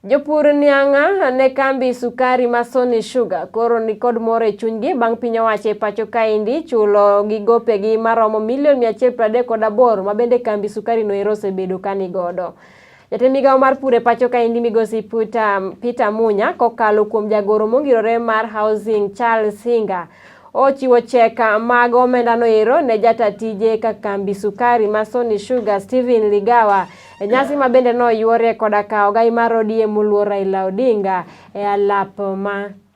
Jopur nianga ne kambi sukari Masoni Sugar koro ni kod more chunygi bang' piny owacho e pacho kaendi chulo gi gopegi maromo $138 ma bende kambi sukari no ero osebedo kani godo. Jatend migawo mar pur e pacho kaendi migosi Peter Munya kokalo kuom jagoro mongirore mar Housing Charles Hinga ochiwo cheka mag omenda no ero ne jatatije ka kambi sukari Masoni Sugar Stephen Ligawa e nyasi ma bende no yuore koda ka ogai mar ODM Oluor Raila Odinga e alap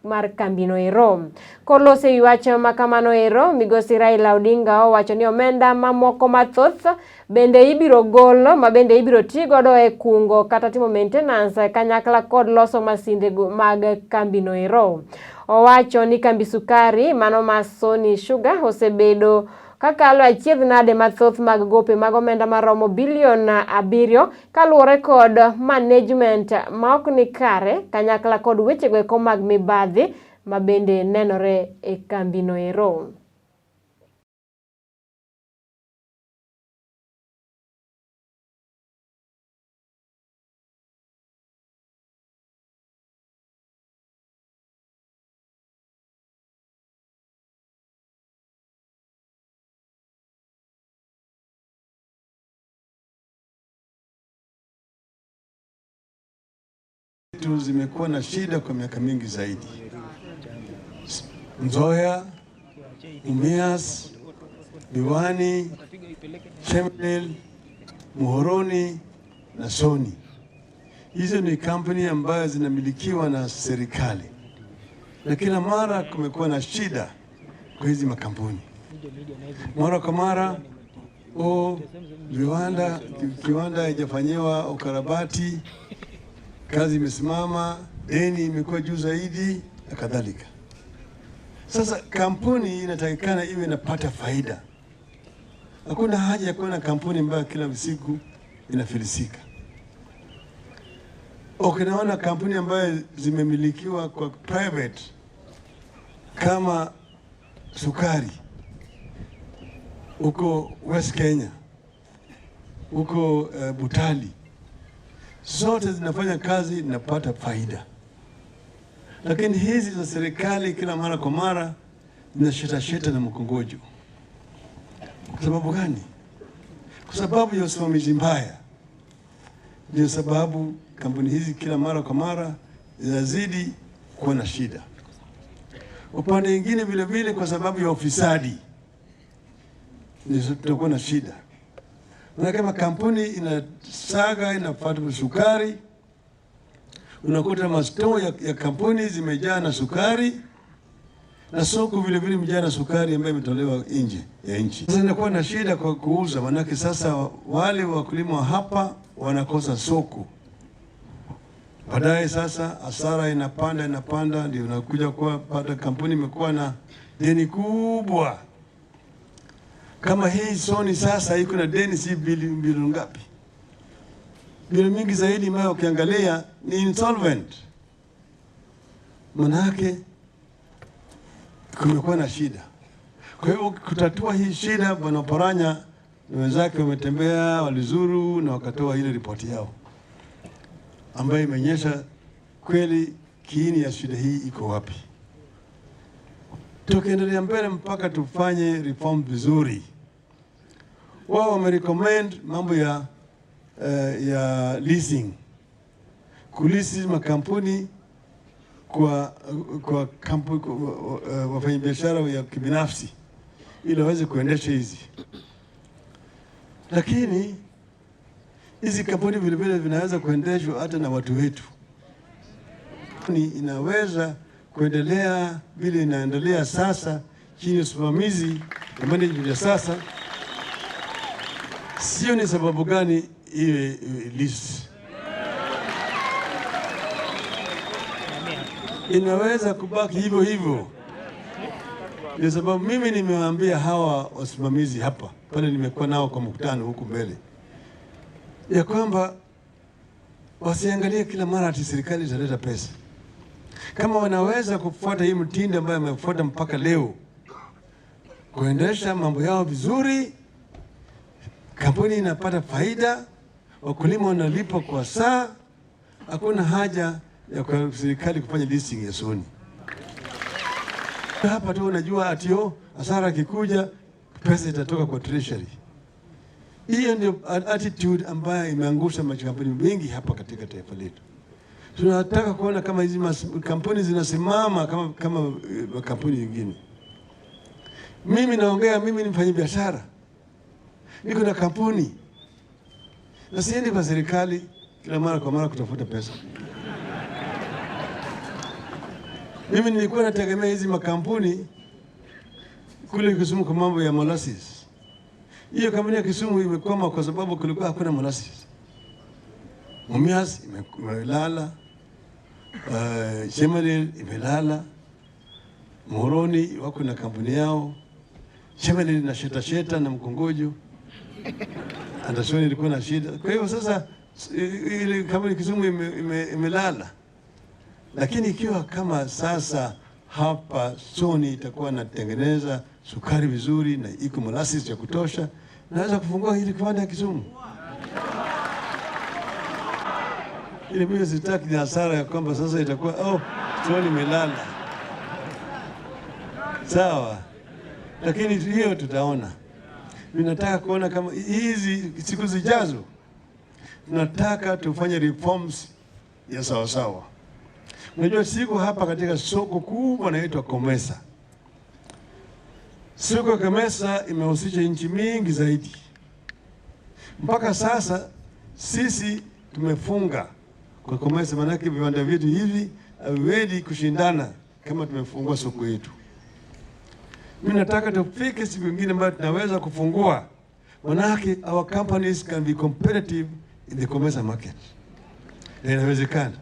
mar kambi no ero. Kolose wi wach ma kamano ero, migosi Raila Odinga owacho ni omenda mamoko mathoth bende ibiro gol ma bende ibiro ti godo e kungo kata timo maintenance kanyakla kod loso masinde mag kambi no ero. Owacho ni kambi sukari mano Masoni Sugar osebedo kakalo achiedh nade mathoth mag gope mag omenda maromo bilion 7 kaluwore kod management ma ok ni kare kanyakla kod weche go mag mibadhi ma bende nenore e kambi no ero. Zimekuwa na shida kwa miaka mingi zaidi. Nzoia, Mumias, Diwani, Chemelil, Muhoroni na Soni. Hizo ni kampuni ambayo zinamilikiwa na serikali. Na kila mara kumekuwa na shida kwa hizi makampuni. Mara kwa mara kiwanda haijafanyiwa ukarabati, kazi imesimama, deni imekuwa juu zaidi na kadhalika. Sasa kampuni inatakikana iwe inapata faida. Hakuna haja ya kuwa na kampuni ambayo kila siku inafilisika. Ukinaona kampuni ambayo zimemilikiwa kwa private kama sukari huko West Kenya, huko Butali, zote zinafanya kazi napata faida. Lakini hizi za serikali kila mara kwa mara zinasheta na mkongojo. Kwa sababu gani? Kwa sababu ya usimamizi mbaya. Ndio sababu kampuni hizi kila mara kwa mara zinazidi kuwa na shida. Upande mwingine vile vile kwa sababu ya ufisadi ndio tutakuwa na shida. Na kama kampuni inasaga inafuata sukari, unakuta mastoo ya kampuni zimejaa na sukari na soko vile vile imejaa na sukari ambayo imetolewa nje ya nchi. Sasa inakuwa na shida kwa kuuza, manake sasa wale wakulima hapa wanakosa soko. Baadaye sasa hasara inapanda, ndio unakuja kwa pata kampuni imekuwa na deni kubwa. Kama hii Soni sasa iko na deni si bilioni ngapi? Bilioni mingi zaidi ambayo ukiangalia ni insolvent. Manake kumekuwa na shida. Kwa hiyo kutatua hii shida, Bwana Oparanya na wenzake wametembea, walizuru na wakatoa ile ripoti yao ambayo imeonyesha kweli kiini ya shida hii iko wapi. Tukiendelea mbele mpaka tufanye reform vizuri. Wao wamerecommend mambo ya leasing. Kulisi makampuni kwa wafanyabiashara ya kibinafsi ili waweze kuendesha hizi. Lakini hizi kampuni vile vile vinaweza kuendeshwa hata na watu wetu. Inaweza kuendelea vile inaendelea sasa chini ya usimamizi na management ya sasa. Sio ni sababu gani iwe lease. Inaweza kubaki hivyo hivyo. Ni sababu mimi nimewaambia hawa wasimamizi hapa pale nimekuwa nao kwa mkutano huku mbele ya kwamba wasiangalie kila mara ati serikali italeta pesa. Kama wanaweza kufuata hii mtindo ambayo wamefuata mpaka leo, kuendesha mambo yao vizuri, kampuni inapata faida, wakulima wanalipa kwa saa, hakuna haja ya kwa serikali kufanya listing ya Sony. Hapa tu unajua atio hasara kikuja pesa itatoka kwa treasury. Hiyo ndio attitude ambayo imeangusha makampuni mengi hapa katika taifa letu. Tunataka kuona kama hizi kampuni zinasimama kama makampuni mengine. Mimi naongea, mimi ni mfanyabiashara. Niko na kampuni. Na siendi kwa serikali kila mara kwa mara kutafuta pesa. Mimi nilikuwa nategemea hizi makampuni kule Kisumu kwa mambo ya molasses. Hiyo kampuni ya Kisumu imekwama kwa sababu kulikuwa hakuna molasses. Mumias imelala, Chemelil imelala, Muhoroni wako na kampuni yao, Chemelil na sheta na mkongojo, Andashoni ilikuwa na shida. Kwa hiyo sasa ile kampuni Kisumu imelala. Lakini ikiwa kama sasa hapa Sony itakuwa natengeneza sukari vizuri na iko molasses ya kutosha, naweza kufungua hili kiwanda Kisumu. Ile mimi sitaki ni hasara ya kwamba sasa itakuwa Sony imelala. Sawa. Lakini hiyo tutaona. Ninataka kuona kama hizi siku zijazo tunataka tufanye reforms ya sawa. Unajua siku hapa katika soko kubwa inaitwa Komesa. Soko Komesa imehusisha nchi mingi zaidi. Mpaka sasa sisi tumefunga kwa Komesa, manake viwanda vyetu hivi haviwezi kushindana kama tumefungua soko yetu. Mimi nataka tufike siku nyingine ambayo tunaweza kufungua, manake our companies can be competitive in the Komesa market. Na inawezekana.